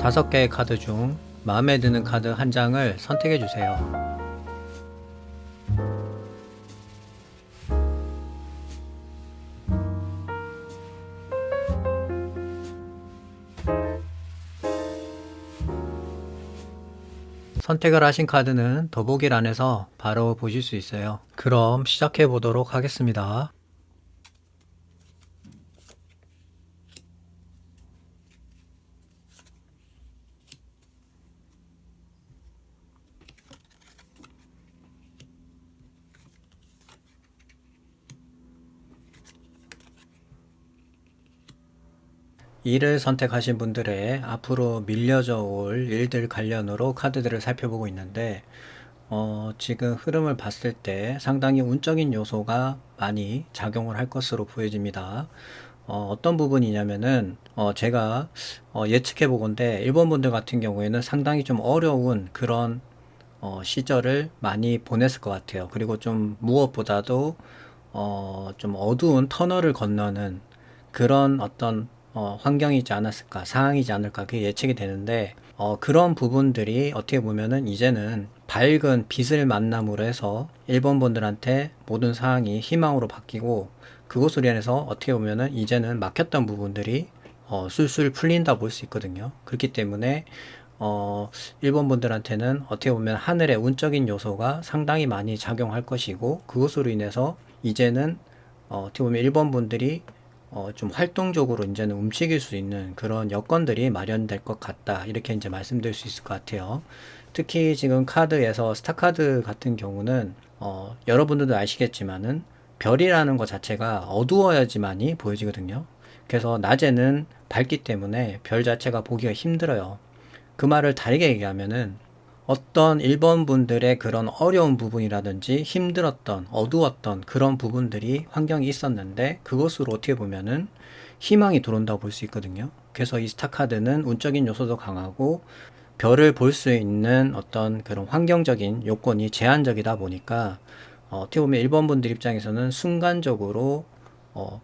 5개의 카드 중 마음에 드는 카드 한 장을 선택해 주세요. 선택을 하신 카드는 더보기란에서 바로 보실 수 있어요. 그럼 시작해 보도록 하겠습니다. 일을 선택하신 분들의 앞으로 밀려져 올 일들 관련으로 카드들을 살펴보고 있는데, 지금 흐름을 봤을 때 상당히 운적인 요소가 많이 작용을 할 것으로 보여집니다. 어떤 부분이냐면은, 제가 예측해 보건데, 일본 분들 같은 경우에는 상당히 좀 어려운 그런 시절을 많이 보냈을 것 같아요. 그리고 좀 무엇보다도 좀 어두운 터널을 건너는 그런 어떤 환경이지 않았을까, 상황이지 않을까, 그게 예측이 되는데, 그런 부분들이 어떻게 보면은 이제는 밝은 빛을 만남으로 해서 일본 분들한테 모든 상황이 희망으로 바뀌고, 그것으로 인해서 어떻게 보면은 이제는 막혔던 부분들이 술술 풀린다 볼 수 있거든요. 그렇기 때문에 어, 일본 분들한테는 어떻게 보면 하늘의 운적인 요소가 상당히 많이 작용할 것이고, 그것으로 인해서 이제는 어떻게 보면 일본 분들이 좀 활동적으로 이제는 움직일 수 있는 그런 여건들이 마련될 것 같다. 이렇게 이제 말씀드릴 수 있을 것 같아요. 특히 지금 카드에서 스타카드 같은 경우는 여러분들도 아시겠지만은 별이라는 것 자체가 어두워야지만이 보여지거든요. 그래서 낮에는 밝기 때문에 별 자체가 보기가 힘들어요. 그 말을 다르게 얘기하면은 어떤 일본 분들의 그런 어려운 부분이라든지 힘들었던 어두웠던 그런 부분들이 환경이 있었는데, 그것으로 어떻게 보면은 희망이 들어온다고 볼 수 있거든요. 그래서 이 스타카드는 운적인 요소도 강하고 별을 볼 수 있는 어떤 그런 환경적인 요건이 제한적이다 보니까 어떻게 보면 일본 분들 입장에서는 순간적으로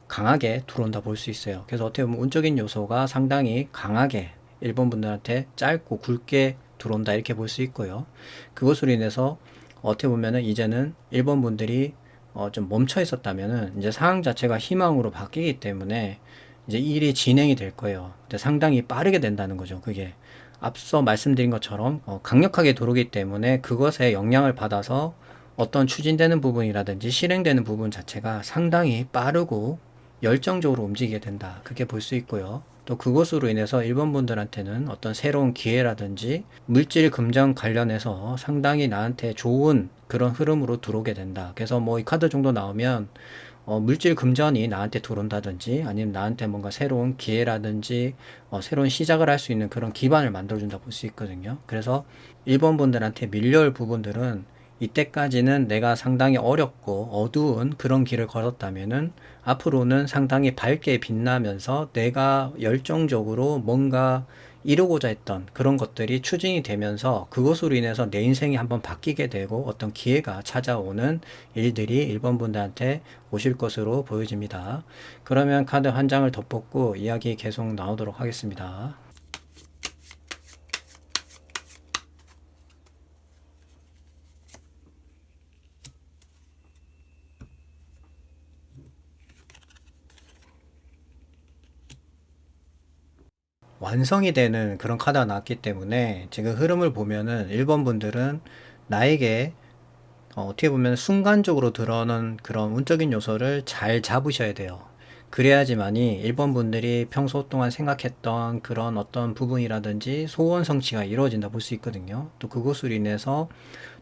강하게 들어온다 볼 수 있어요. 그래서 어떻게 보면 운적인 요소가 상당히 강하게 일본 분들한테 짧고 굵게 들어온다 이렇게 볼 수 있고요. 그것으로 인해서 어떻게 보면은 이제는 일본 분들이 좀 멈춰 있었다면은 이제 상황 자체가 희망으로 바뀌기 때문에 이제 일이 진행이 될 거예요. 근데 상당히 빠르게 된다는 거죠. 그게 앞서 말씀드린 것처럼 강력하게 들어오기 때문에 그것에 영향을 받아서 어떤 추진되는 부분이라든지 실행되는 부분 자체가 상당히 빠르고 열정적으로 움직이게 된다. 그렇게 볼 수 있고요. 또 그것으로 인해서 일본 분들한테는 어떤 새로운 기회라든지 물질 금전 관련해서 상당히 나한테 좋은 그런 흐름으로 들어오게 된다. 그래서 뭐 이 카드 정도 나오면 물질 금전이 나한테 들어온다든지 아니면 나한테 뭔가 새로운 기회라든지 새로운 시작을 할 수 있는 그런 기반을 만들어준다 볼 수 있거든요. 그래서 일본 분들한테 밀려올 부분들은 이때까지는 내가 상당히 어렵고 어두운 그런 길을 걸었다면은 앞으로는 상당히 밝게 빛나면서 내가 열정적으로 뭔가 이루고자 했던 그런 것들이 추진이 되면서 그것으로 인해서 내 인생이 한번 바뀌게 되고 어떤 기회가 찾아오는 일들이 일본 분들한테 오실 것으로 보여집니다. 그러면 카드 한 장을 더 뽑고 이야기 계속 나오도록 하겠습니다. 완성이 되는 그런 카드가 나왔기 때문에 지금 흐름을 보면은 일본 분들은 나에게 어떻게 보면 순간적으로 들어오는 그런 운적인 요소를 잘 잡으셔야 돼요. 그래야지만이 일본 분들이 평소 동안 생각했던 그런 어떤 부분이라든지 소원 성취가 이루어진다 볼 수 있거든요. 또 그것으로 인해서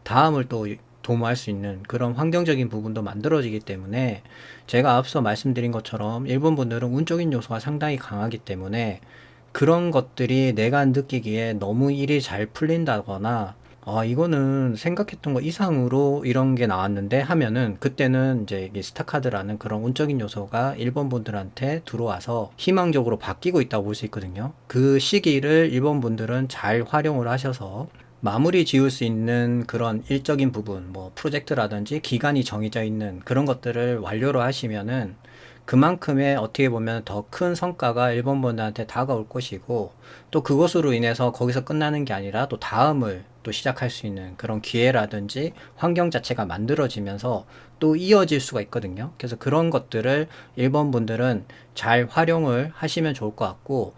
다음을 또 도모할 수 있는 그런 환경적인 부분도 만들어지기 때문에 제가 앞서 말씀드린 것처럼 일본 분들은 운적인 요소가 상당히 강하기 때문에 그런 것들이 내가 느끼기에 너무 일이 잘 풀린다거나 이거는 생각했던 거 이상으로 이런 게 나왔는데 하면은 그때는 이제 이 스타카드라는 그런 운적인 요소가 일본 분들한테 들어와서 희망적으로 바뀌고 있다고 볼 수 있거든요. 그 시기를 일본 분들은 잘 활용을 하셔서 마무리 지을 수 있는 그런 일적인 부분, 뭐 프로젝트라든지 기간이 정해져 있는 그런 것들을 완료로 하시면은 그만큼의 어떻게 보면 더 큰 성과가 일본 분들한테 다가올 것이고, 또 그것으로 인해서 거기서 끝나는 게 아니라 또 다음을 또 시작할 수 있는 그런 기회라든지 환경 자체가 만들어지면서 또 이어질 수가 있거든요. 그래서 그런 것들을 일본 분들은 잘 활용을 하시면 좋을 것 같고,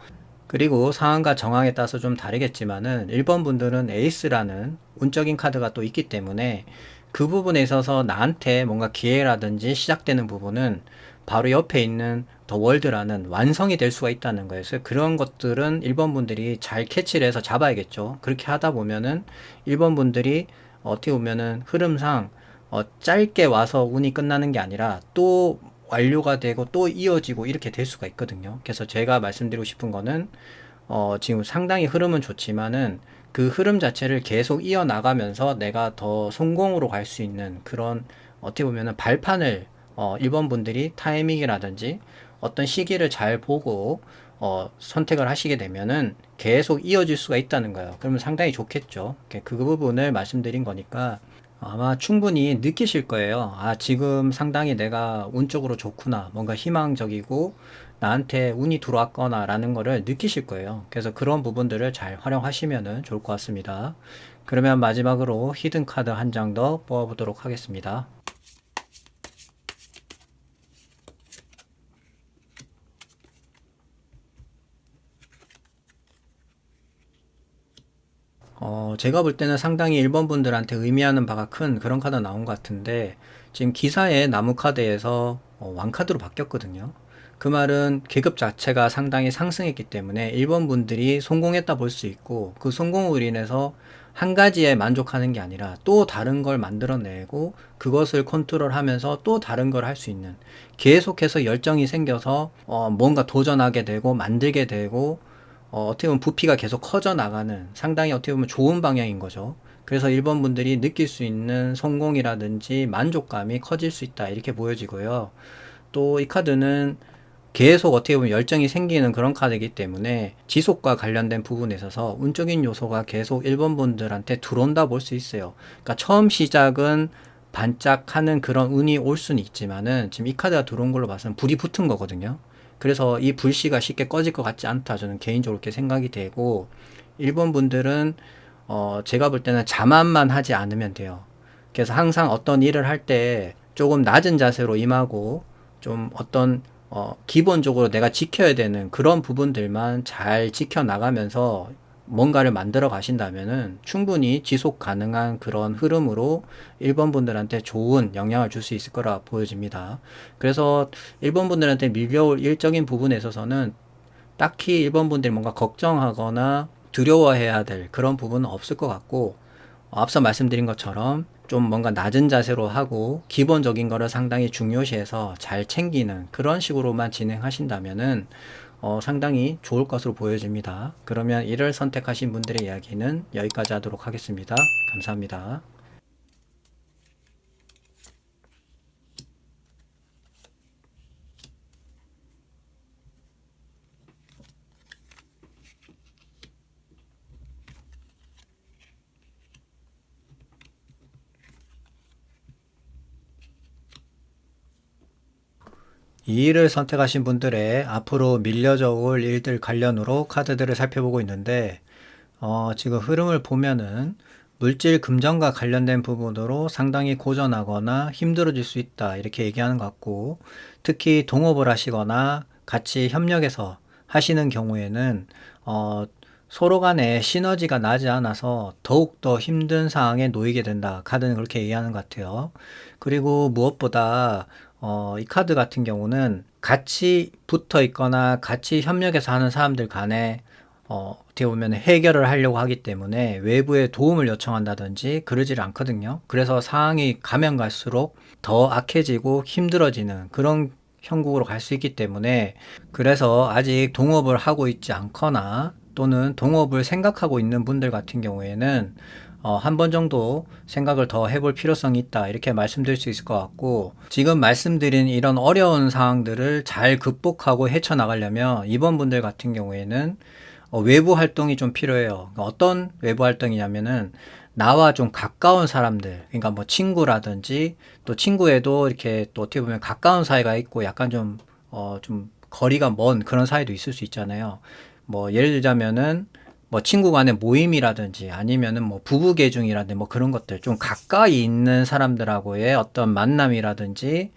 그리고 상황과 정황에 따라서 좀 다르겠지만은 일본 분들은 에이스라는 운적인 카드가 또 있기 때문에 그 부분에 있어서 나한테 뭔가 기회라든지 시작되는 부분은 바로 옆에 있는 더 월드라는 완성이 될 수가 있다는 거예요. 그래서 그런 것들은 일본 분들이 잘 캐치를 해서 잡아야겠죠. 그렇게 하다 보면은 일본 분들이 어떻게 보면은 흐름상 짧게 와서 운이 끝나는 게 아니라 또 완료가 되고 또 이어지고 이렇게 될 수가 있거든요. 그래서 제가 말씀드리고 싶은 거는 지금 상당히 흐름은 좋지만은 그 흐름 자체를 계속 이어나가면서 내가 더 성공으로 갈 수 있는 그런 어떻게 보면은 발판을 일본 분들이 타이밍이라든지 어떤 시기를 잘 보고 선택을 하시게 되면은 계속 이어질 수가 있다는 거예요. 그러면 상당히 좋겠죠. 그 부분을 말씀드린 거니까 아마 충분히 느끼실 거예요. 아, 지금 상당히 내가 운적으로 좋구나. 뭔가 희망적이고 나한테 운이 들어왔거나 라는 거를 느끼실 거예요. 그래서 그런 부분들을 잘 활용하시면 좋을 것 같습니다. 그러면 마지막으로 히든 카드 한 장 더 뽑아보도록 하겠습니다. 제가 볼 때는 상당히 일본 분들한테 의미하는 바가 큰 그런 카드 나온 것 같은데, 지금 기사의 나무 카드에서 왕카드로 바뀌었거든요. 그 말은 계급 자체가 상당히 상승했기 때문에 일본 분들이 성공했다 볼 수 있고, 그 성공으로 인해서 한 가지에 만족하는 게 아니라 또 다른 걸 만들어내고 그것을 컨트롤하면서 또 다른 걸 할 수 있는, 계속해서 열정이 생겨서 뭔가 도전하게 되고 만들게 되고 어떻게 보면 부피가 계속 커져 나가는 상당히 어떻게 보면 좋은 방향인 거죠. 그래서 일본 분들이 느낄 수 있는 성공이라든지 만족감이 커질 수 있다 이렇게 보여지고요. 또 이 카드는 계속 어떻게 보면 열정이 생기는 그런 카드이기 때문에 지속과 관련된 부분에 있어서 운적인 요소가 계속 일본 분들한테 들어온다 볼 수 있어요. 그러니까 처음 시작은 반짝하는 그런 운이 올 수는 있지만은 지금 이 카드가 들어온 걸로 봐서는 불이 붙은 거거든요. 그래서 이 불씨가 쉽게 꺼질 것 같지 않다. 저는 개인적으로 이렇게 생각이 되고, 일본 분들은 제가 볼 때는 자만만 하지 않으면 돼요. 그래서 항상 어떤 일을 할 때 조금 낮은 자세로 임하고 좀 어떤 기본적으로 내가 지켜야 되는 그런 부분들만 잘 지켜나가면서 뭔가를 만들어 가신다면은 충분히 지속 가능한 그런 흐름으로 일본 분들한테 좋은 영향을 줄 수 있을 거라 보여집니다. 그래서 일본 분들한테 밀려올 일적인 부분에 있어서는 딱히 일본 분들이 뭔가 걱정하거나 두려워해야 될 그런 부분은 없을 것 같고, 앞서 말씀드린 것처럼 좀 뭔가 낮은 자세로 하고 기본적인 거를 상당히 중요시해서 잘 챙기는 그런 식으로만 진행하신다면은 상당히 좋을 것으로 보여집니다. 그러면 이를 선택하신 분들의 이야기는 여기까지 하도록 하겠습니다. 감사합니다. 이 일을 선택하신 분들의 앞으로 밀려져 올 일들 관련으로 카드들을 살펴보고 있는데, 지금 흐름을 보면은 물질 금전과 관련된 부분으로 상당히 고전하거나 힘들어질 수 있다 이렇게 얘기하는 것 같고, 특히 동업을 하시거나 같이 협력해서 하시는 경우에는 서로 간에 시너지가 나지 않아서 더욱더 힘든 상황에 놓이게 된다. 카드는 그렇게 얘기하는 것 같아요. 그리고 무엇보다 이 카드 같은 경우는 같이 붙어 있거나 같이 협력해서 하는 사람들 간에 어떻게 보면 해결을 하려고 하기 때문에 외부의 도움을 요청한다든지 그러질 않거든요. 그래서 상황이 가면 갈수록 더 악해지고 힘들어지는 그런 형국으로 갈 수 있기 때문에, 그래서 아직 동업을 하고 있지 않거나 또는 동업을 생각하고 있는 분들 같은 경우에는 한 번 정도 생각을 더 해볼 필요성이 있다 이렇게 말씀드릴 수 있을 것 같고, 지금 말씀드린 이런 어려운 상황들을 잘 극복하고 헤쳐나가려면 이번 분들 같은 경우에는 외부 활동이 좀 필요해요. 그러니까 어떤 외부 활동이냐면은 나와 좀 가까운 사람들, 그러니까 뭐 친구라든지 또 친구에도 이렇게 또 어떻게 보면 가까운 사이가 있고 약간 좀 좀 거리가 먼 그런 사이도 있을 수 있잖아요. 뭐 예를 들자면은 뭐 친구 간의 모임이라든지 아니면은 뭐 부부 계중이라든지 뭐 그런 것들 좀 가까이 있는 사람들하고의 어떤 만남이라든지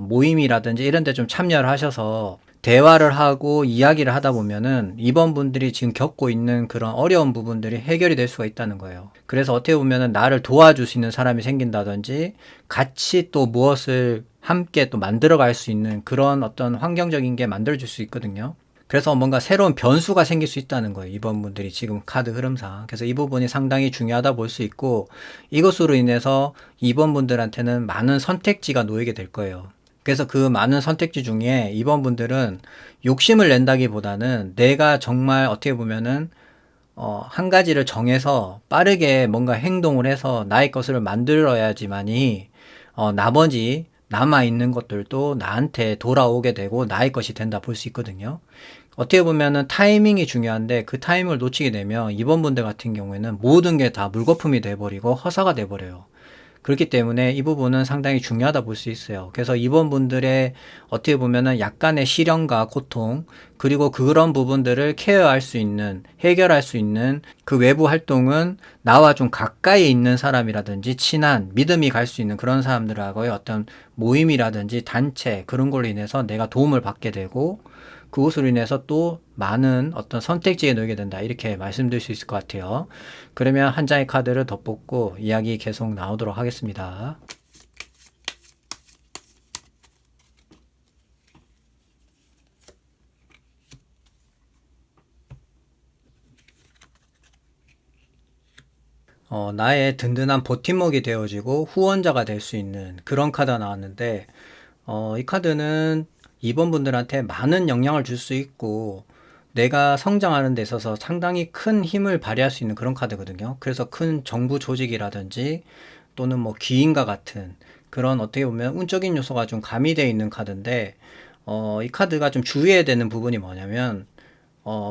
모임이라든지 이런 데 좀 참여를 하셔서 대화를 하고 이야기를 하다 보면은 이번 분들이 지금 겪고 있는 그런 어려운 부분들이 해결이 될 수가 있다는 거예요. 그래서 어떻게 보면은 나를 도와줄 수 있는 사람이 생긴다든지 같이 또 무엇을 함께 또 만들어 갈 수 있는 그런 어떤 환경적인 게 만들어질 수 있거든요. 그래서 뭔가 새로운 변수가 생길 수 있다는 거예요. 이번 분들이 지금 카드 흐름상. 그래서 이 부분이 상당히 중요하다 볼 수 있고 이것으로 인해서 이번 분들한테는 많은 선택지가 놓이게 될 거예요. 그래서 그 많은 선택지 중에 이번 분들은 욕심을 낸다기보다는 내가 정말 어떻게 보면은 한 가지를 정해서 빠르게 뭔가 행동을 해서 나의 것을 만들어야지만이 나머지 남아있는 것들도 나한테 돌아오게 되고 나의 것이 된다 볼 수 있거든요. 어떻게 보면은 타이밍이 중요한데 그 타이밍을 놓치게 되면 이번 분들 같은 경우에는 모든 게 다 물거품이 돼버리고 허사가 돼버려요. 그렇기 때문에 이 부분은 상당히 중요하다 볼 수 있어요. 그래서 이번 분들의 어떻게 보면은 약간의 시련과 고통, 그리고 그런 부분들을 케어할 수 있는, 해결할 수 있는 그 외부 활동은 나와 좀 가까이 있는 사람이라든지 친한, 믿음이 갈 수 있는 그런 사람들하고의 어떤 모임이라든지 단체, 그런 걸로 인해서 내가 도움을 받게 되고, 그것으로 인해서 또 많은 어떤 선택지에 놓이게 된다. 이렇게 말씀드릴 수 있을 것 같아요. 그러면 한 장의 카드를 더 뽑고 이야기 계속 나오도록 하겠습니다. 나의 든든한 버팀목이 되어지고 후원자가 될 수 있는 그런 카드가 나왔는데, 이 카드는 이번 분들한테 많은 영향을 줄 수 있고, 내가 성장하는 데 있어서 상당히 큰 힘을 발휘할 수 있는 그런 카드거든요. 그래서 큰 정부 조직이라든지 또는 뭐 기인과 같은 그런 어떻게 보면 운적인 요소가 좀 가미되어 있는 카드인데, 이 카드가 좀 주의해야 되는 부분이 뭐냐면,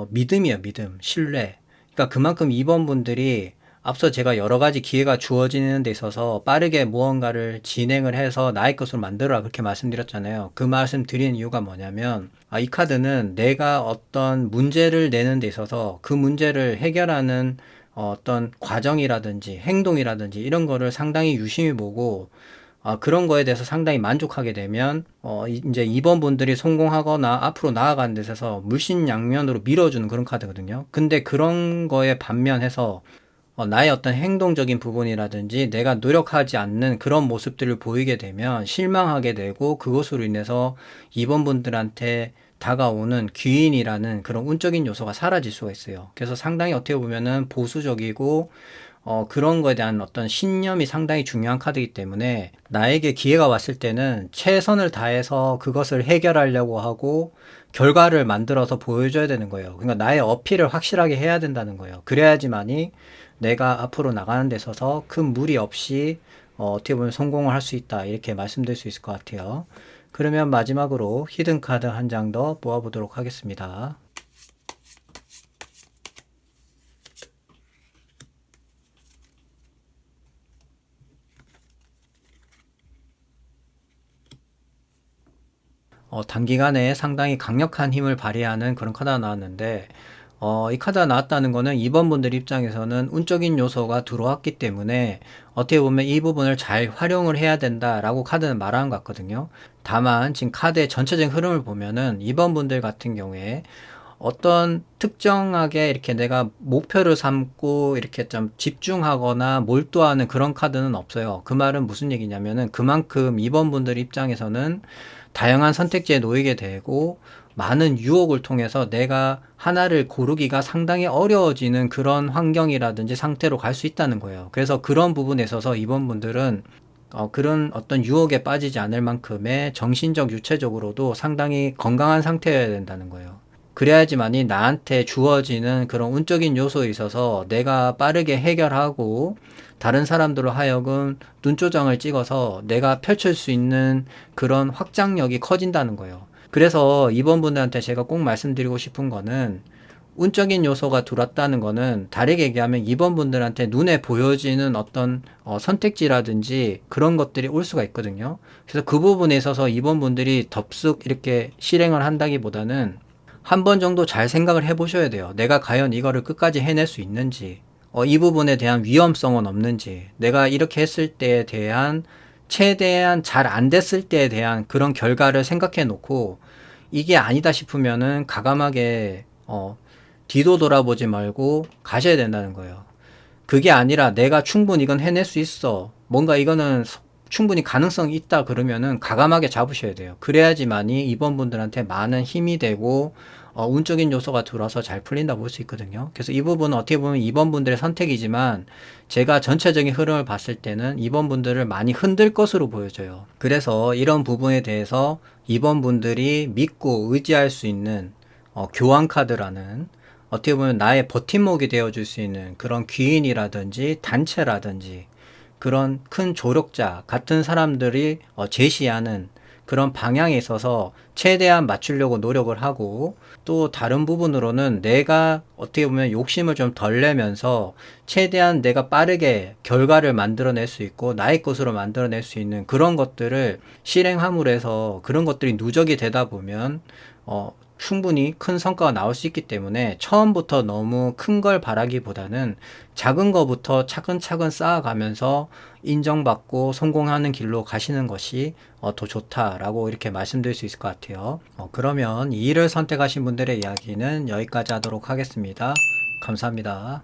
믿음이에요, 믿음, 신뢰. 그러니까 그만큼 이번 분들이 앞서 제가 여러 가지 기회가 주어지는 데 있어서 빠르게 무언가를 진행을 해서 나의 것으로 만들어라 그렇게 말씀드렸잖아요. 그 말씀 드리는 이유가 뭐냐면, 이 카드는 내가 어떤 문제를 내는 데 있어서 그 문제를 해결하는 어떤 과정이라든지 행동이라든지 이런 거를 상당히 유심히 보고 그런 거에 대해서 상당히 만족하게 되면 이제 이번 분들이 성공하거나 앞으로 나아가는 데 있어서 물신양면으로 밀어주는 그런 카드거든요. 근데 그런 거에 반면해서 나의 어떤 행동적인 부분이라든지 내가 노력하지 않는 그런 모습들을 보이게 되면 실망하게 되고 그것으로 인해서 이번 분들한테 다가오는 귀인이라는 그런 운적인 요소가 사라질 수가 있어요. 그래서 상당히 어떻게 보면은 보수적이고 그런 거에 대한 어떤 신념이 상당히 중요한 카드이기 때문에 나에게 기회가 왔을 때는 최선을 다해서 그것을 해결하려고 하고 결과를 만들어서 보여줘야 되는 거예요. 그러니까 나의 어필을 확실하게 해야 된다는 거예요. 그래야지만이 내가 앞으로 나가는 데 있어서 큰 무리 없이 어떻게 보면 성공을 할 수 있다. 이렇게 말씀드릴 수 있을 것 같아요. 그러면 마지막으로 히든 카드 한 장 더 모아보도록 하겠습니다. 단기간에 상당히 강력한 힘을 발휘하는 그런 카드가 나왔는데, 이 카드가 나왔다는 거는 이번 분들 입장에서는 운적인 요소가 들어왔기 때문에 어떻게 보면 이 부분을 잘 활용을 해야 된다라고 카드는 말하는 것 같거든요. 다만 지금 카드의 전체적인 흐름을 보면은 이번 분들 같은 경우에 어떤 특정하게 이렇게 내가 목표를 삼고 이렇게 좀 집중하거나 몰두하는 그런 카드는 없어요. 그 말은 무슨 얘기냐면은 그만큼 이번 분들 입장에서는 다양한 선택지에 놓이게 되고 많은 유혹을 통해서 내가 하나를 고르기가 상당히 어려워지는 그런 환경이라든지 상태로 갈 수 있다는 거예요. 그래서 그런 부분에 있어서 이번 분들은 그런 어떤 유혹에 빠지지 않을 만큼의 정신적, 유체적으로도 상당히 건강한 상태여야 된다는 거예요. 그래야지만이 나한테 주어지는 그런 운적인 요소에 있어서 내가 빠르게 해결하고 다른 사람들로 하여금 눈조장을 찍어서 내가 펼칠 수 있는 그런 확장력이 커진다는 거예요. 그래서 이번 분들한테 제가 꼭 말씀드리고 싶은 거는 운적인 요소가 들어왔다는 거는 다르게 얘기하면 2번 분들한테 눈에 보여지는 어떤 선택지라든지 그런 것들이 올 수가 있거든요. 그래서 그 부분에 있어서 2번 분들이 덥석 이렇게 실행을 한다기보다는 한 번 정도 잘 생각을 해 보셔야 돼요. 내가 과연 이거를 끝까지 해낼 수 있는지, 이 부분에 대한 위험성은 없는지, 내가 이렇게 했을 때에 대한 최대한 잘 안 됐을 때에 대한 그런 결과를 생각해 놓고 이게 아니다 싶으면은 가감하게 뒤도 돌아보지 말고 가셔야 된다는 거예요. 그게 아니라 내가 충분히 이건 해낼 수 있어. 뭔가 이거는 충분히 가능성이 있다 그러면은 가감하게 잡으셔야 돼요. 그래야지만이 이번 분들한테 많은 힘이 되고 운적인 요소가 들어서 잘 풀린다 볼 수 있거든요. 그래서 이 부분은 어떻게 보면 2번 분들의 선택이지만 제가 전체적인 흐름을 봤을 때는 2번 분들을 많이 흔들 것으로 보여져요. 그래서 이런 부분에 대해서 2번 분들이 믿고 의지할 수 있는 교환 카드라는 어떻게 보면 나의 버팀목이 되어줄 수 있는 그런 귀인이라든지 단체라든지 그런 큰 조력자 같은 사람들이 제시하는 그런 방향에 있어서 최대한 맞추려고 노력을 하고 또 다른 부분으로는 내가 어떻게 보면 욕심을 좀 덜 내면서 최대한 내가 빠르게 결과를 만들어낼 수 있고 나의 것으로 만들어낼 수 있는 그런 것들을 실행함으로 해서 그런 것들이 누적이 되다 보면 충분히 큰 성과가 나올 수 있기 때문에 처음부터 너무 큰 걸 바라기보다는 작은 거부터 차근차근 쌓아가면서 인정받고 성공하는 길로 가시는 것이 더 좋다라고 이렇게 말씀드릴 수 있을 것 같아요. 그러면 이 일을 선택하신 분들의 이야기는 여기까지 하도록 하겠습니다. 감사합니다.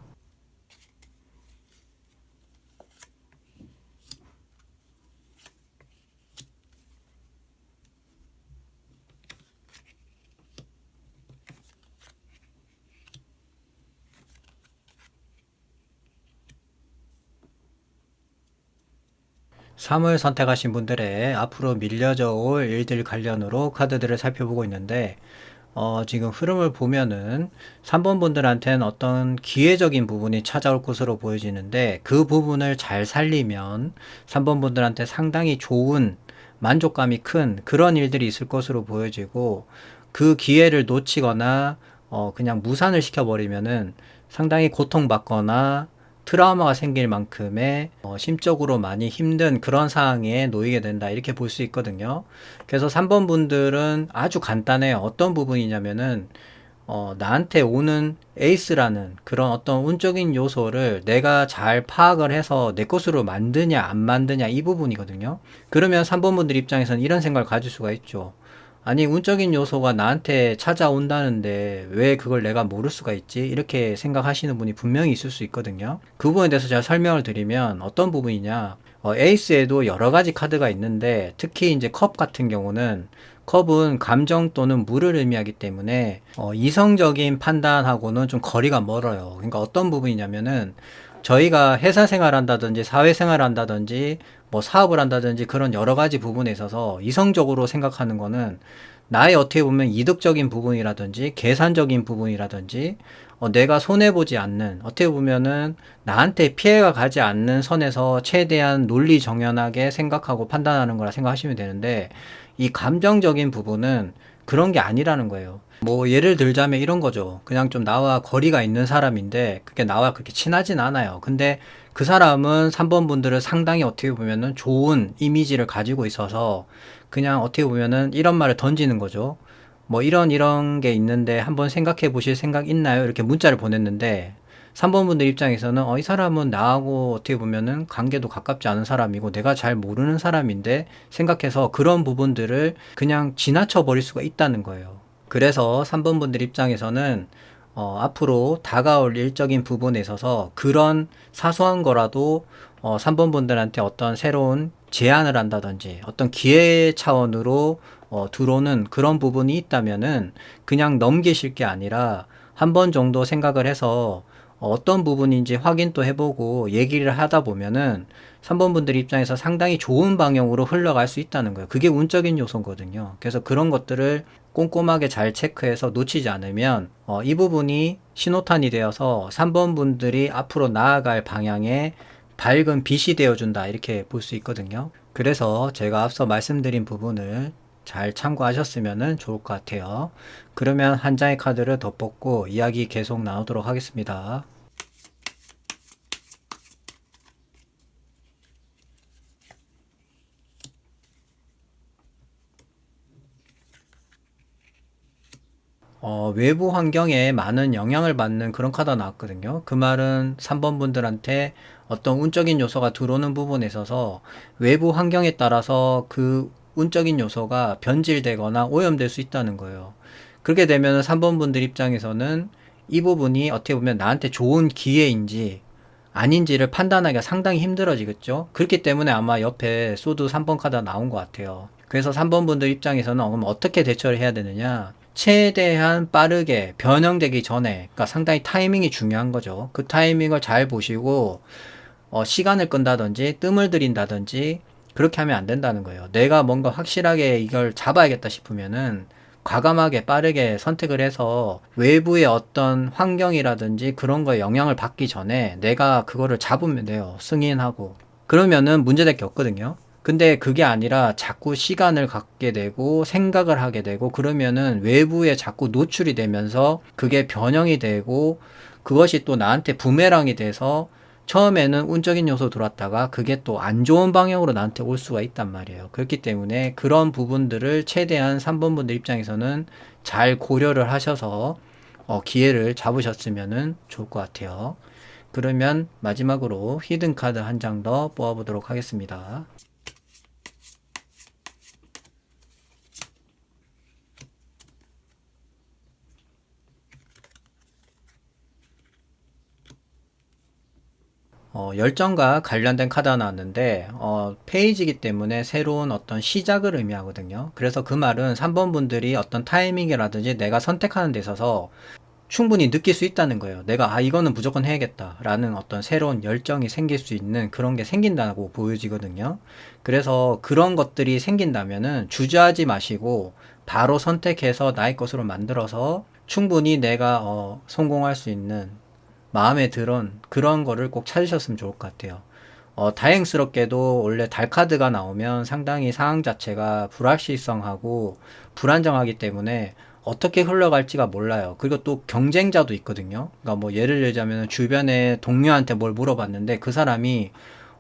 3을 선택하신 분들의 앞으로 밀려져 올 일들 관련으로 카드들을 살펴보고 있는데 지금 흐름을 보면은 3번 분들한테는 어떤 기회적인 부분이 찾아올 것으로 보여지는데 그 부분을 잘 살리면 3번 분들한테 상당히 좋은 만족감이 큰 그런 일들이 있을 것으로 보여지고 그 기회를 놓치거나 그냥 무산을 시켜버리면은 상당히 고통받거나 트라우마가 생길 만큼의 심적으로 많이 힘든 그런 상황에 놓이게 된다 이렇게 볼 수 있거든요. 그래서 3번 분들은 아주 간단해요. 어떤 부분이냐면은 나한테 오는 에이스라는 그런 어떤 운적인 요소를 내가 잘 파악을 해서 내 것으로 만드냐 안 만드냐 이 부분이거든요. 그러면 3번 분들 입장에서는 이런 생각을 가질 수가 있죠. 아니 운적인 요소가 나한테 찾아온다는데 왜 그걸 내가 모를 수가 있지? 이렇게 생각하시는 분이 분명히 있을 수 있거든요. 그 부분에 대해서 제가 설명을 드리면 어떤 부분이냐, 에이스에도 여러 가지 카드가 있는데 특히 이제 컵 같은 경우는 컵은 감정 또는 물을 의미하기 때문에 이성적인 판단하고는 좀 거리가 멀어요. 그러니까 어떤 부분이냐면은 저희가 회사 생활한다든지 사회생활 한다든지 뭐 사업을 한다든지 그런 여러 가지 부분에 있어서 이성적으로 생각하는 거는 나의 어떻게 보면 이득적인 부분이라든지 계산적인 부분이라든지 내가 손해보지 않는 어떻게 보면은 나한테 피해가 가지 않는 선에서 최대한 논리정연하게 생각하고 판단하는 거라 생각하시면 되는데 이 감정적인 부분은 그런 게 아니라는 거예요. 뭐 예를 들자면 이런 거죠. 그냥 좀 나와 거리가 있는 사람인데 그게 나와 그렇게 친하진 않아요. 근데 그 사람은 3번 분들을 상당히 어떻게 보면은 좋은 이미지를 가지고 있어서 그냥 어떻게 보면은 이런 말을 던지는 거죠. 뭐 이런 게 있는데 한번 생각해 보실 생각 있나요? 이렇게 문자를 보냈는데 3번 분들 입장에서는 이 사람은 나하고 어떻게 보면은 관계도 가깝지 않은 사람이고 내가 잘 모르는 사람인데 생각해서 그런 부분들을 그냥 지나쳐 버릴 수가 있다는 거예요. 그래서 3번 분들 입장에서는 앞으로 다가올 일적인 부분에 있어서 그런 사소한 거라도 3번 분들한테 어떤 새로운 제안을 한다든지 어떤 기회 차원으로 들어오는 그런 부분이 있다면은 그냥 넘기실 게 아니라 한 번 정도 생각을 해서 어떤 부분인지 확인도 해보고 얘기를 하다 보면은 3번 분들 입장에서 상당히 좋은 방향으로 흘러갈 수 있다는 거예요. 그게 운적인 요소거든요. 그래서 그런 것들을 꼼꼼하게 잘 체크해서 놓치지 않으면 이 부분이 신호탄이 되어서 3번 분들이 앞으로 나아갈 방향에 밝은 빛이 되어준다 이렇게 볼 수 있거든요. 그래서 제가 앞서 말씀드린 부분을 잘 참고하셨으면 좋을 것 같아요. 그러면 한 장의 카드를 더 뽑고 이야기 계속 나누도록 하겠습니다. 외부 환경에 많은 영향을 받는 그런 카드가 나왔거든요. 그 말은 3번 분들한테 어떤 운적인 요소가 들어오는 부분에 있어서 외부 환경에 따라서 그 운적인 요소가 변질되거나 오염될 수 있다는 거예요. 그렇게 되면 3번 분들 입장에서는 이 부분이 어떻게 보면 나한테 좋은 기회인지 아닌지를 판단하기가 상당히 힘들어지겠죠. 그렇기 때문에 아마 옆에 소드 3번 카드가 나온 것 같아요. 그래서 3번 분들 입장에서는 그럼 어떻게 대처를 해야 되느냐. 최대한 빠르게 변형되기 전에, 그러니까 상당히 타이밍이 중요한 거죠. 그 타이밍을 잘 보시고 시간을 끈다든지 뜸을 들인다든지 그렇게 하면 안 된다는 거예요. 내가 뭔가 확실하게 이걸 잡아야겠다 싶으면은 과감하게 빠르게 선택을 해서 외부의 어떤 환경이라든지 그런 거에 영향을 받기 전에 내가 그거를 잡으면 돼요. 승인하고. 그러면은 문제될 게 없거든요. 근데 그게 아니라 자꾸 시간을 갖게 되고 생각을 하게 되고 그러면은 외부에 자꾸 노출이 되면서 그게 변형이 되고 그것이 또 나한테 부메랑이 돼서 처음에는 운적인 요소 들어왔다가 그게 또 안 좋은 방향으로 나한테 올 수가 있단 말이에요. 그렇기 때문에 그런 부분들을 최대한 3번 분들 입장에서는 잘 고려를 하셔서 기회를 잡으셨으면 좋을 것 같아요. 그러면 마지막으로 히든 카드 한 장 더 뽑아보도록 하겠습니다. 열정과 관련된 카드가 나왔는데, 페이지이기 때문에 새로운 어떤 시작을 의미하거든요. 그래서 그 말은 3번 분들이 어떤 타이밍이라든지 내가 선택하는 데 있어서 충분히 느낄 수 있다는 거예요. 내가, 이거는 무조건 해야겠다. 라는 어떤 새로운 열정이 생길 수 있는 그런 게 생긴다고 보여지거든요. 그래서 그런 것들이 생긴다면은 주저하지 마시고 바로 선택해서 나의 것으로 만들어서 충분히 내가, 성공할 수 있는 마음에 드는 그런 거를 꼭 찾으셨으면 좋을 것 같아요. 다행스럽게도 원래 달 카드가 나오면 상당히 상황 자체가 불확실성하고 불안정하기 때문에 어떻게 흘러갈지가 몰라요. 그리고 또 경쟁자도 있거든요. 그러니까 뭐 예를 들자면 주변에 동료한테 뭘 물어봤는데 그 사람이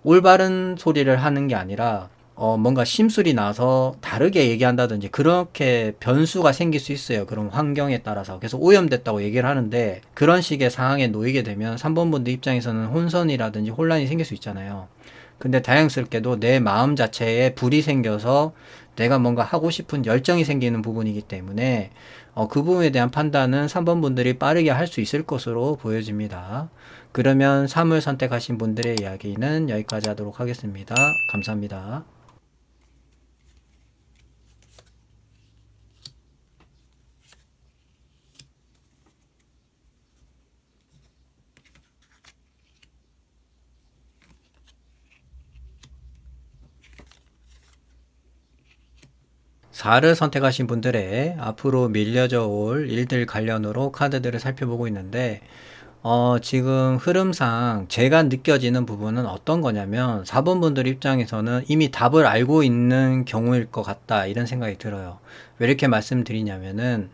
올바른 소리를 하는 게 아니라 뭔가 심술이 나서 다르게 얘기한다든지 그렇게 변수가 생길 수 있어요. 그런 환경에 따라서. 그래서 오염됐다고 얘기를 하는데 그런 식의 상황에 놓이게 되면 3번 분들 입장에서는 혼선이라든지 혼란이 생길 수 있잖아요. 근데 다행스럽게도 내 마음 자체에 불이 생겨서 내가 뭔가 하고 싶은 열정이 생기는 부분이기 때문에 그 부분에 대한 판단은 3번 분들이 빠르게 할 수 있을 것으로 보여집니다. 그러면 3을 선택하신 분들의 이야기는 여기까지 하도록 하겠습니다. 감사합니다. 4를 선택하신 분들의 앞으로 밀려져 올 일들 관련으로 카드들을 살펴보고 있는데, 지금 흐름상 제가 느껴지는 부분은 어떤 거냐면, 4번 분들 입장에서는 이미 답을 알고 있는 경우일 것 같다, 이런 생각이 들어요. 왜 이렇게 말씀드리냐면은,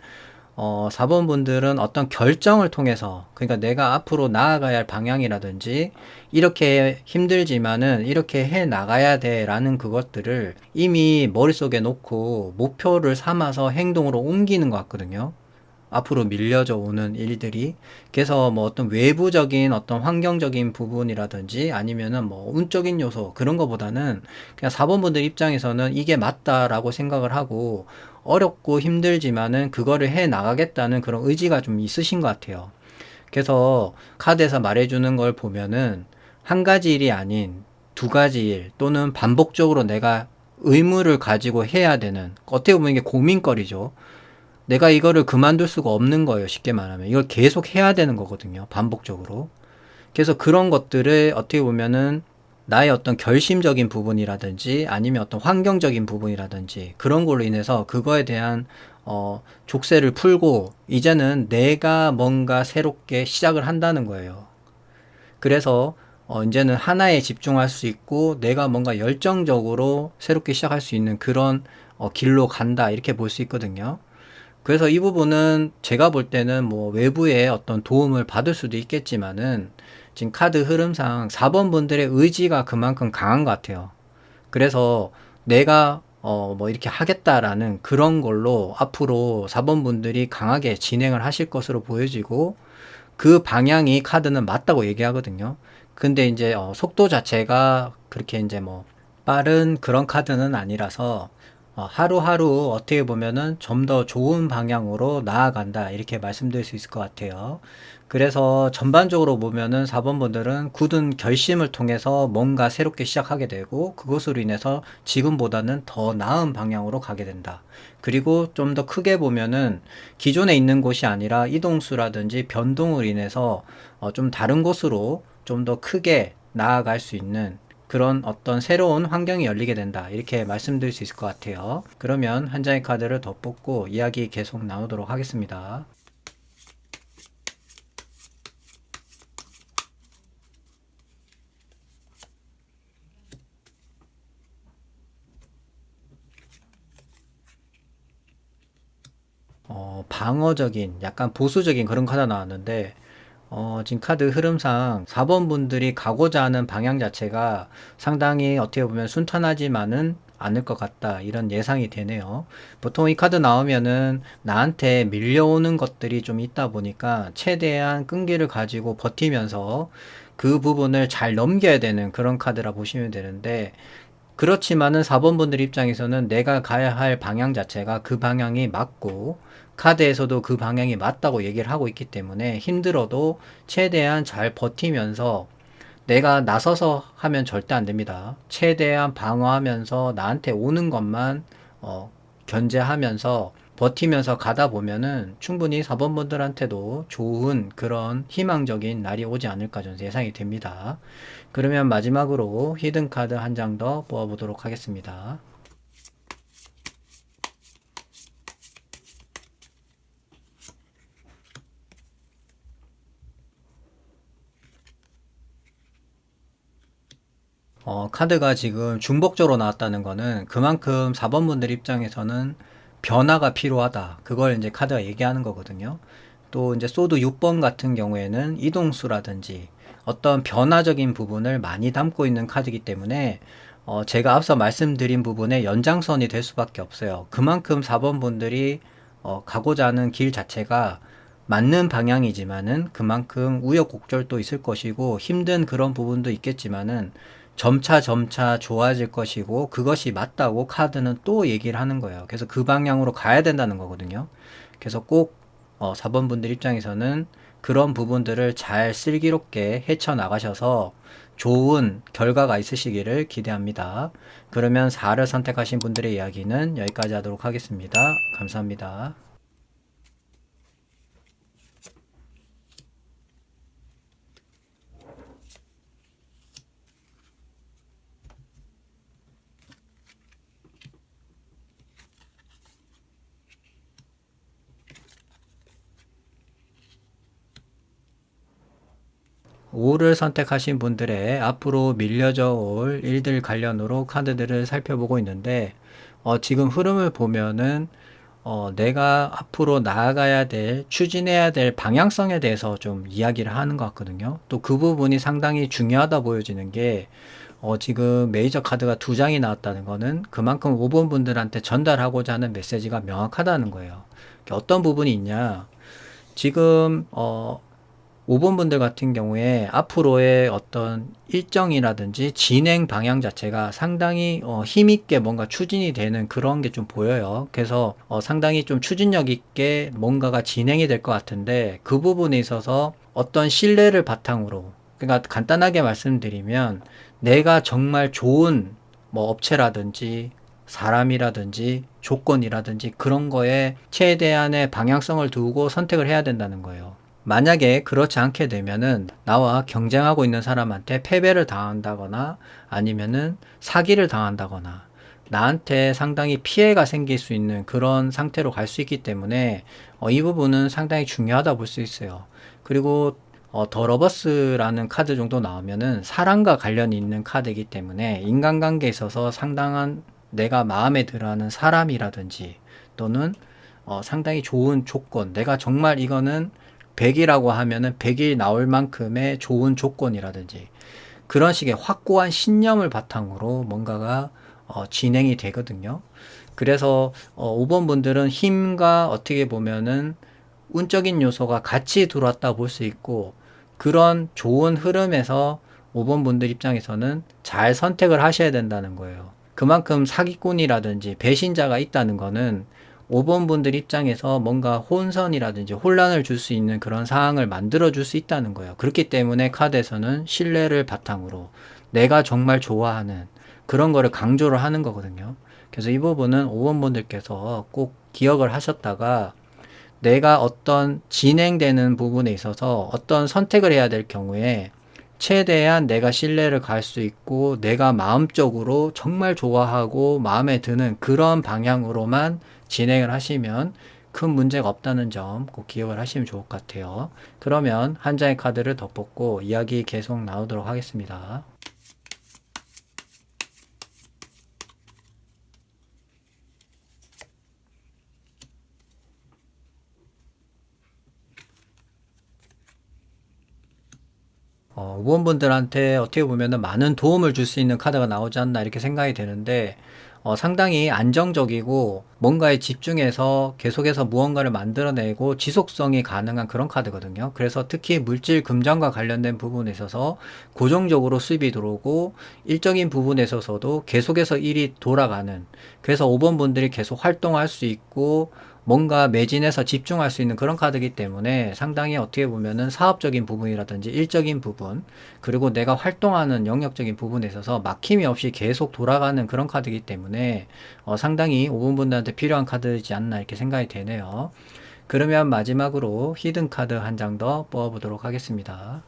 4번 분들은 어떤 결정을 통해서, 그러니까 내가 앞으로 나아가야 할 방향이라든지, 이렇게 힘들지만은 이렇게 해 나가야 돼 라는 그것들을 이미 머릿속에 놓고 목표를 삼아서 행동으로 옮기는 것 같거든요. 앞으로 밀려져 오는 일들이. 그래서 뭐 어떤 외부적인 어떤 환경적인 부분이라든지 아니면은 뭐 운적인 요소 그런 거보다는 그냥 4번 분들 입장에서는 이게 맞다라고 생각을 하고 어렵고 힘들지만은 그거를 해 나가겠다는 그런 의지가 좀 있으신 것 같아요. 그래서 카드에서 말해주는 걸 보면은 한 가지 일이 아닌 두 가지 일 또는 반복적으로 내가 의무를 가지고 해야 되는, 어떻게 보면 이게 고민거리죠. 내가 이거를 그만둘 수가 없는 거예요. 쉽게 말하면 이걸 계속 해야 되는 거거든요. 반복적으로. 그래서 그런 것들을 어떻게 보면은 나의 어떤 결심적인 부분이라든지 아니면 어떤 환경적인 부분이라든지 그런 걸로 인해서 그거에 대한 족쇄를 풀고 이제는 내가 뭔가 새롭게 시작을 한다는 거예요. 그래서 이제는 하나에 집중할 수 있고 내가 뭔가 열정적으로 새롭게 시작할 수 있는 그런 길로 간다 이렇게 볼 수 있거든요. 그래서 이 부분은 제가 볼 때는 뭐 외부의 어떤 도움을 받을 수도 있겠지만은 지금 카드 흐름상 4번 분들의 의지가 그만큼 강한 것 같아요. 그래서 내가 뭐 이렇게 하겠다라는 그런 걸로 앞으로 4번 분들이 강하게 진행을 하실 것으로 보여지고, 그 방향이 카드는 맞다고 얘기하거든요. 근데 이제 속도 자체가 그렇게 이제 뭐 빠른 그런 카드는 아니라서 하루하루 어떻게 보면은 좀 더 좋은 방향으로 나아간다 이렇게 말씀드릴 수 있을 것 같아요. 그래서 전반적으로 보면은 4번 분들은 굳은 결심을 통해서 뭔가 새롭게 시작하게 되고, 그것으로 인해서 지금보다는 더 나은 방향으로 가게 된다. 그리고 좀 더 크게 보면은 기존에 있는 곳이 아니라 이동수라든지 변동으로 인해서 좀 다른 곳으로 좀 더 크게 나아갈 수 있는 그런 어떤 새로운 환경이 열리게 된다 이렇게 말씀드릴 수 있을 것 같아요. 그러면 한 장의 카드를 더 뽑고 이야기 계속 나누도록 하겠습니다. 방어적인 약간 보수적인 그런 카드 나왔는데, 지금 카드 흐름상 4번 분들이 가고자 하는 방향 자체가 상당히 어떻게 보면 순탄하지만은 않을 것 같다 이런 예상이 되네요. 보통 이 카드 나오면은 나한테 밀려오는 것들이 좀 있다 보니까 최대한 끈기를 가지고 버티면서 그 부분을 잘 넘겨야 되는 그런 카드라 보시면 되는데, 그렇지만은 4번 분들 입장에서는 내가 가야 할 방향 자체가 그 방향이 맞고, 카드에서도 그 방향이 맞다고 얘기를 하고 있기 때문에 힘들어도 최대한 잘 버티면서, 내가 나서서 하면 절대 안 됩니다. 최대한 방어하면서 나한테 오는 것만 견제하면서 버티면서 가다 보면은 충분히 4번 분들한테도 좋은 그런 희망적인 날이 오지 않을까 저는 예상이 됩니다. 그러면 마지막으로 히든 카드 한 장 더 뽑아보도록 하겠습니다. 카드가 지금 중복적으로 나왔다는 거는 그만큼 4번 분들 입장에서는 변화가 필요하다. 그걸 이제 카드가 얘기하는 거거든요. 또 이제 소드 6번 같은 경우에는 이동수라든지 어떤 변화적인 부분을 많이 담고 있는 카드이기 때문에 제가 앞서 말씀드린 부분의 연장선이 될 수밖에 없어요. 그만큼 4번 분들이 가고자 하는 길 자체가 맞는 방향이지만은 그만큼 우여곡절도 있을 것이고 힘든 그런 부분도 있겠지만은 점차 점차 좋아질 것이고, 그것이 맞다고 카드는 또 얘기를 하는 거예요. 그래서 그 방향으로 가야 된다는 거거든요. 그래서 꼭 4번 분들 입장에서는 그런 부분들을 잘 슬기롭게 헤쳐나가셔서 좋은 결과가 있으시기를 기대합니다. 그러면 4를 선택하신 분들의 이야기는 여기까지 하도록 하겠습니다. 감사합니다. 5를 선택하신 분들의 앞으로 밀려져 올 일들 관련으로 카드들을 살펴보고 있는데, 지금 흐름을 보면은 내가 앞으로 나아가야 될, 추진해야 될 방향성에 대해서 좀 이야기를 하는 것 같거든요. 또 그 부분이 상당히 중요하다 보여지는 게, 지금 메이저 카드가 두 장이 나왔다는 거는 그만큼 5번 분들한테 전달하고자 하는 메시지가 명확하다는 거예요. 어떤 부분이 있냐? 지금 5번 분들 같은 경우에 앞으로의 어떤 일정이라든지 진행 방향 자체가 상당히 힘있게 뭔가 추진이 되는 그런 게 좀 보여요. 그래서 상당히 좀 추진력 있게 뭔가가 진행이 될 것 같은데, 그 부분에 있어서 어떤 신뢰를 바탕으로, 그러니까 간단하게 말씀드리면 내가 정말 좋은 뭐 업체라든지 사람이라든지 조건이라든지 그런 거에 최대한의 방향성을 두고 선택을 해야 된다는 거예요. 만약에 그렇지 않게 되면은 나와 경쟁하고 있는 사람한테 패배를 당한다거나 아니면은 사기를 당한다거나 나한테 상당히 피해가 생길 수 있는 그런 상태로 갈 수 있기 때문에 이 부분은 상당히 중요하다 볼 수 있어요. 그리고 더 러버스라는 카드 정도 나오면은 사랑과 관련이 있는 카드이기 때문에 인간관계에 있어서 상당한 내가 마음에 들어하는 사람이라든지 또는 상당히 좋은 조건, 내가 정말 이거는 100이라고 하면은 100이 나올 만큼의 좋은 조건이라든지 그런 식의 확고한 신념을 바탕으로 뭔가가 진행이 되거든요. 그래서 5번 분들은 힘과 어떻게 보면은 운적인 요소가 같이 들어왔다 볼 수 있고, 그런 좋은 흐름에서 5번 분들 입장에서는 잘 선택을 하셔야 된다는 거예요. 그만큼 사기꾼이라든지 배신자가 있다는 거는 5번 분들 입장에서 뭔가 혼선이라든지 혼란을 줄 수 있는 그런 상황을 만들어 줄 수 있다는 거예요. 그렇기 때문에 카드에서는 신뢰를 바탕으로 내가 정말 좋아하는 그런 거를 강조를 하는 거거든요. 그래서 이 부분은 5번 분들께서 꼭 기억을 하셨다가, 내가 어떤 진행되는 부분에 있어서 어떤 선택을 해야 될 경우에 최대한 내가 신뢰를 갈 수 있고 내가 마음적으로 정말 좋아하고 마음에 드는 그런 방향으로만 진행을 하시면 큰 문제가 없다는 점 꼭 기억을 하시면 좋을 것 같아요. 그러면 한 장의 카드를 더 뽑고 이야기 계속 나누도록 하겠습니다. 5번분들한테 어떻게 보면은 많은 도움을 줄 수 있는 카드가 나오지 않나 이렇게 생각이 되는데, 상당히 안정적이고 뭔가에 집중해서 계속해서 무언가를 만들어내고 지속성이 가능한 그런 카드거든요. 그래서 특히 물질 금전과 관련된 부분에 있어서 고정적으로 수입이 들어오고 일정인 부분에 있어서도 계속해서 일이 돌아가는, 그래서 5번 분들이 계속 활동할 수 있고 뭔가 매진해서 집중할 수 있는 그런 카드이기 때문에 상당히 어떻게 보면은 사업적인 부분이라든지 일적인 부분, 그리고 내가 활동하는 영역적인 부분에 있어서 막힘이 없이 계속 돌아가는 그런 카드이기 때문에 상당히 5번 분들한테 필요한 카드이지 않나 이렇게 생각이 되네요. 그러면 마지막으로 히든 카드 한 장 더 뽑아보도록 하겠습니다.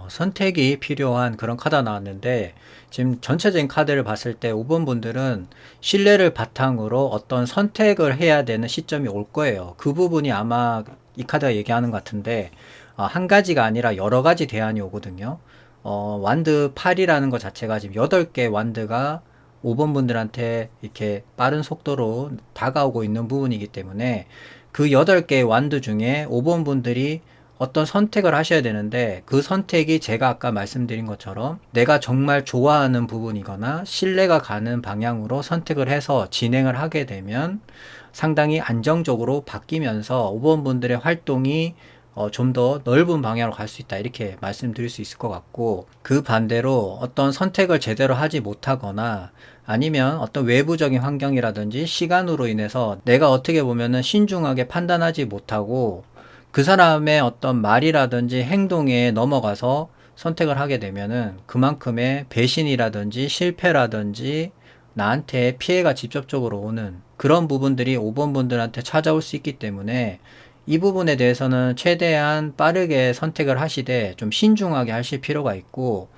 선택이 필요한 그런 카드가 나왔는데, 지금 전체적인 카드를 봤을 때 5번 분들은 신뢰를 바탕으로 어떤 선택을 해야 되는 시점이 올 거예요. 그 부분이 아마 이 카드가 얘기하는 것 같은데, 한 가지가 아니라 여러 가지 대안이 오거든요. 완드 8이라는 것 자체가 지금 8개 완드가 5번 분들한테 이렇게 빠른 속도로 다가오고 있는 부분이기 때문에 그 8개의 완드 중에 5번 분들이 어떤 선택을 하셔야 되는데, 그 선택이 제가 아까 말씀드린 것처럼 내가 정말 좋아하는 부분이거나 신뢰가 가는 방향으로 선택을 해서 진행을 하게 되면 상당히 안정적으로 바뀌면서 5번 분들의 활동이 좀 더 넓은 방향으로 갈 수 있다 이렇게 말씀드릴 수 있을 것 같고, 그 반대로 어떤 선택을 제대로 하지 못하거나 아니면 어떤 외부적인 환경이라든지 시간으로 인해서 내가 어떻게 보면은 신중하게 판단하지 못하고 그 사람의 어떤 말이라든지 행동에 넘어가서 선택을 하게 되면은 그만큼의 배신이라든지 실패라든지 나한테 피해가 직접적으로 오는 그런 부분들이 5번 분들한테 찾아올 수 있기 때문에 이 부분에 대해서는 최대한 빠르게 선택을 하시되 좀 신중하게 하실 필요가 있고,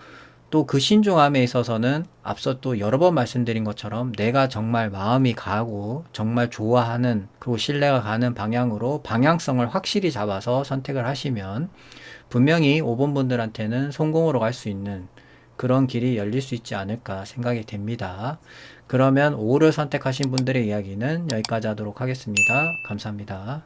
또 그 신중함에 있어서는 앞서 또 여러 번 말씀드린 것처럼 내가 정말 마음이 가고 정말 좋아하는 그리고 신뢰가 가는 방향으로 방향성을 확실히 잡아서 선택을 하시면 분명히 5번 분들한테는 성공으로 갈 수 있는 그런 길이 열릴 수 있지 않을까 생각이 됩니다. 그러면 5를 선택하신 분들의 이야기는 여기까지 하도록 하겠습니다. 감사합니다.